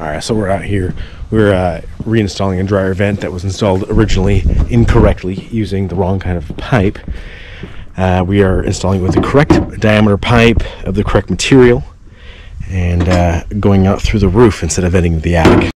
Alright, so we're out here. We're reinstalling a dryer vent that was installed originally incorrectly using the wrong kind of pipe. We are installing it with the correct diameter pipe of the correct material and going out through the roof instead of venting the attic.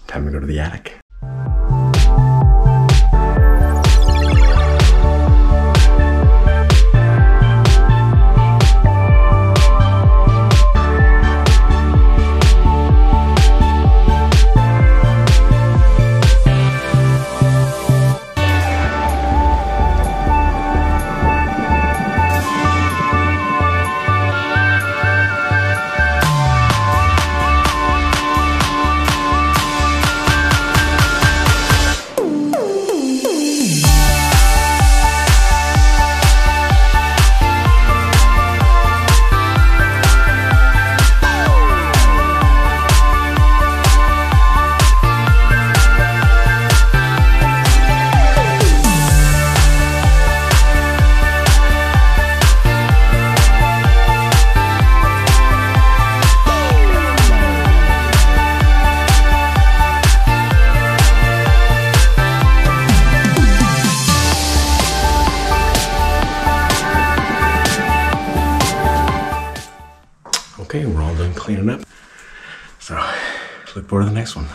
Time to go to the attic. Okay, we're all done cleaning up. So, look forward to the next one.